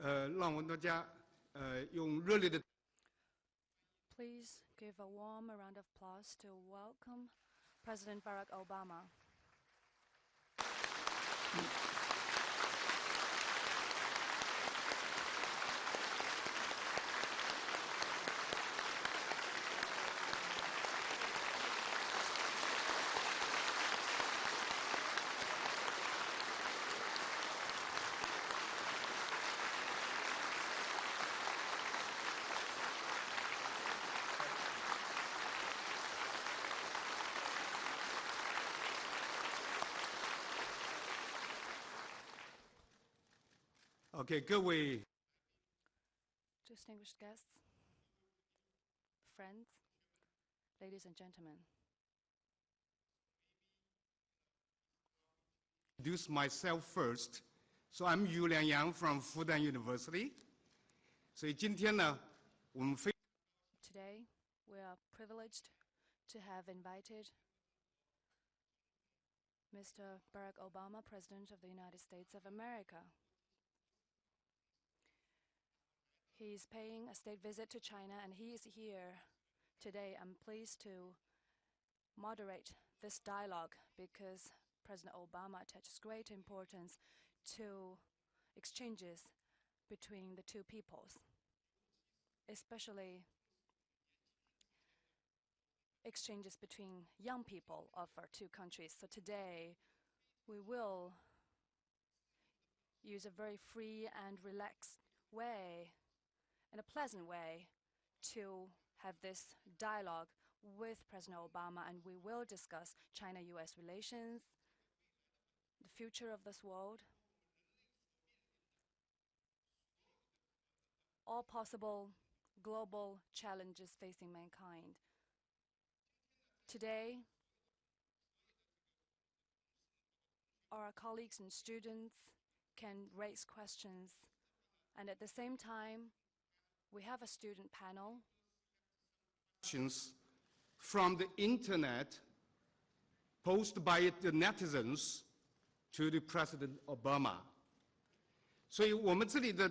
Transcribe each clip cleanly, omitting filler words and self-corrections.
让我们大家用热烈的。Please give a warm round of applause to welcome President Barack Obama. OK， 各位 Distinguished guests, friends, ladies and gentlemen. Introduce myself first. So I'm Yu Lianyang from Fudan University. 所以今天呢，我们非 Today, we are privileged to have invited Mr. Barack Obama, President of the United States of America. He's paying a state visit to China, and he is here today. I'm pleased to moderate this dialogue because President Obama attaches great importance to exchanges between the two peoples, especially exchanges between young people of our two countries. So today, we will use a very free and relaxed way, in a pleasant way, to have this dialogue with President Obama, and we will discuss China-US relations, the future of this world, all possible global challenges facing mankind. Today, our colleagues and students can raise questions, and at the same time, we have a student panel. Questions from the internet posed by the netizens to the President Obama. 所以我们这里的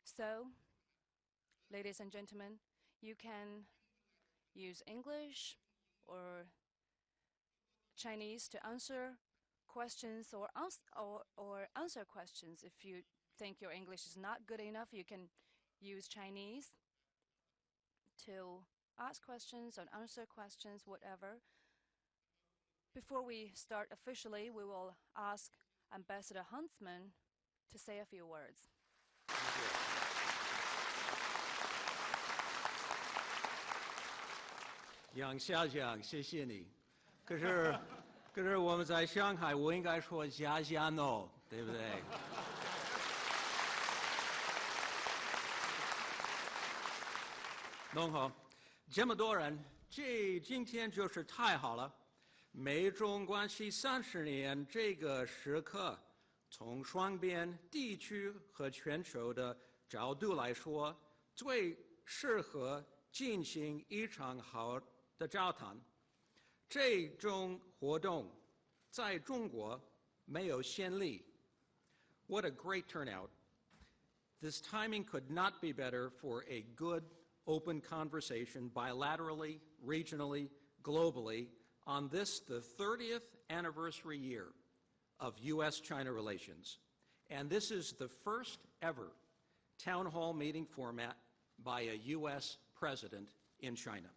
So, ladies and gentlemen, you can use English or Chinese to answer questions or answer questions. If you think your English is not good enough, you can use Chinese to ask questions or answer questions, whatever. Before we start officially, we will ask Ambassador Huntsman to say a few words. 杨校长，谢谢你。可是我们在上海，我应该说家家 no， 对不对？弄好，这么多人，今天就是太好了。美中关系30年这个时刻，从双边、地区和全球的角度来说，最适合进行一场好的交谈。这种活动在中国没有先例。What a great turnout. This timing could not be better for a good, open conversation bilaterally, regionally, globally on this, the 30th anniversary year of U.S.-China relations. And this is the first ever town hall meeting format by a U.S. president in China.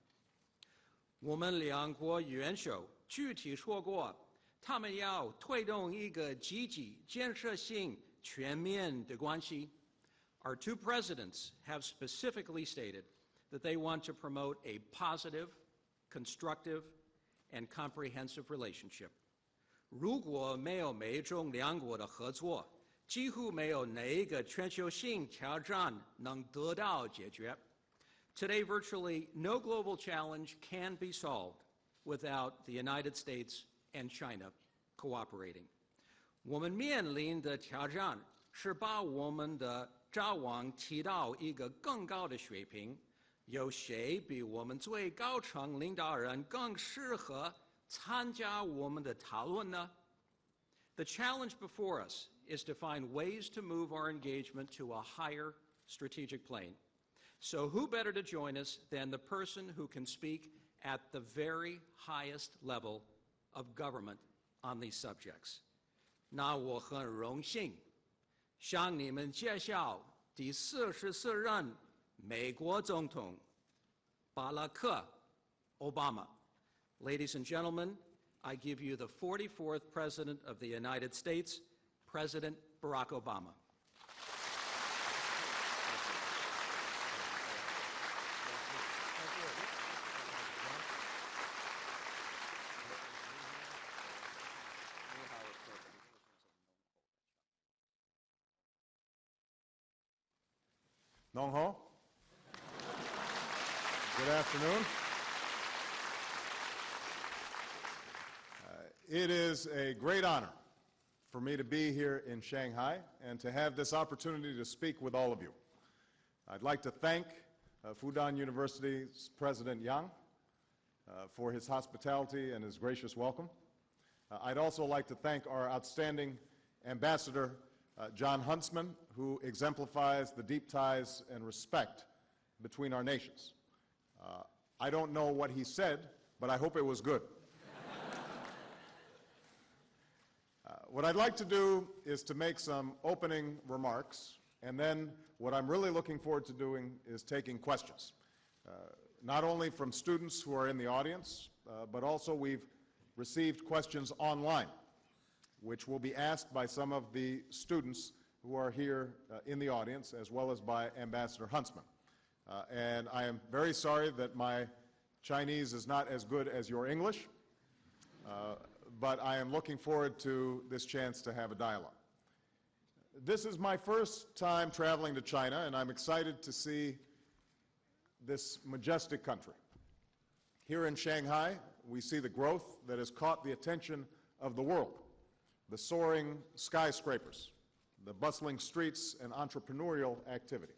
我们两国元首具体说过，他们要推动一个积极、建设性、全面的关系。Our two presidents have specifically stated that they want to promote a positive, constructive, and comprehensive relationship. 如果没有美中两国的合作，几乎没有哪一个全球性挑战能得到解决。Today, virtually no global challenge can be solved without the United States and China cooperating. 我们面临的挑战是把我们的展望提到一个更高的水平。有谁比我们最高层领导人更适合参加我们的讨论呢？ The challenge before us is to find ways to move our engagement to a higher strategic plane. So who better to join us than the person who can speak at the very highest level of government on these subjects? 那我很荣幸向你们介绍第44任美国总统巴拉克 Obama. Ladies and gentlemen, I give you the 44th President of the United States, President Barack Obama. Nong Ho. Good afternoon. It is a great honor for me to be here in Shanghai and to have this opportunity to speak with all of you. I'd like to thank Fudan University's President Yang for his hospitality and his gracious welcome. I'd also like to thank our outstanding Ambassador John Huntsman, who exemplifies the deep ties and respect between our nations. I don't know what he said, but I hope it was good. What I'd like to do is to make some opening remarks, and then what I'm really looking forward to doing is taking questions, not only from students who are in the audience, but also we've received questions online, which will be asked by some of the students who are here in the audience, as well as by Ambassador Huntsman. And I am very sorry that my Chinese is not as good as your English, but I am looking forward to this chance to have a dialogue. This is my first time traveling to China, and I'm excited to see this majestic country. Here in Shanghai, we see the growth that has caught the attention of the world, the soaring skyscrapers, the bustling streets, and entrepreneurial activity.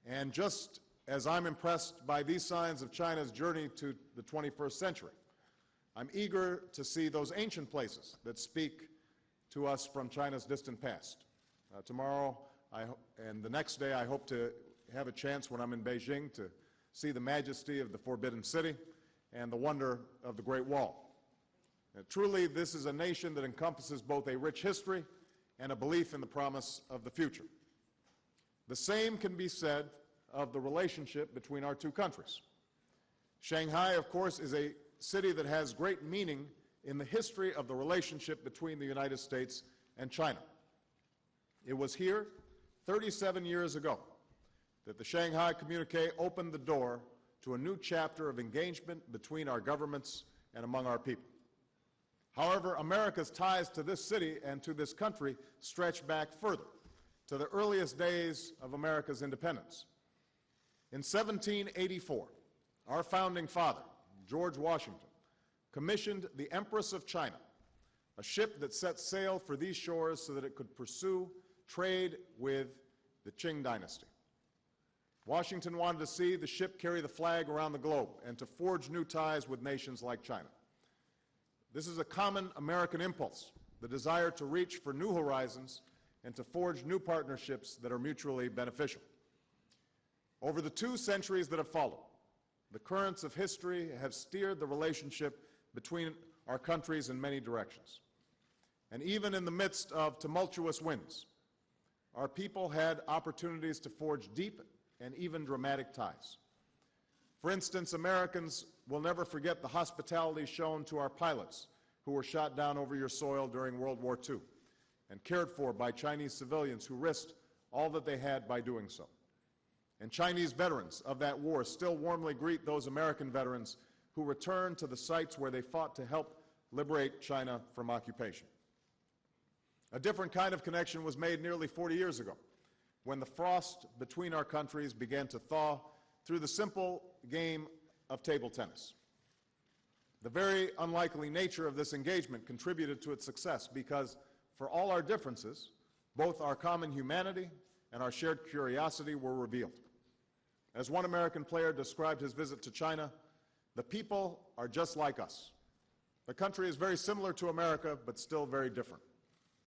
And just as I'm impressed by these signs of China's journey to the 21st century, I'm eager to see those ancient places that speak to us from China's distant past. Tomorrow and the next day, I hope to have a chance when I'm in Beijing to see the majesty of the Forbidden City and the wonder of the Great Wall. Truly, this is a nation that encompasses both a rich history and a belief in the promise of the future. The same can be said of the relationship between our two countries. Shanghai, of course, is a city that has great meaning in the history of the relationship between the United States and China. It was here 37 years ago that the Shanghai Communique opened the door to a new chapter of engagement between our governments and among our people. However, America's ties to this city and to this country stretch back further, to the earliest days of America's independence. In 1784, our founding father, George Washington, commissioned the Empress of China, a ship that set sail for these shores so that it could pursue trade with the Qing dynasty. Washington wanted to see the ship carry the flag around the globe and to forge new ties with nations like China. This is a common American impulse, the desire to reach for new horizons and to forge new partnerships that are mutually beneficial. Over the 2 centuries that have followed, the currents of history have steered the relationship between our countries in many directions. And even in the midst of tumultuous winds, our people had opportunities to forge deep and even dramatic ties. For instance, Americans will never forget the hospitality shown to our pilots who were shot down over your soil during World War II and cared for by Chinese civilians who risked all that they had by doing so. And Chinese veterans of that war still warmly greet those American veterans who returned to the sites where they fought to help liberate China from occupation. A different kind of connection was made nearly 40 years ago, when the frost between our countries began to thaw through the simple game of table tennis. The very unlikely nature of this engagement contributed to its success because, for all our differences, both our common humanity and our shared curiosity were revealed. As one American player described his visit to China, the people are just like us. A country is very similar to America, but still very different.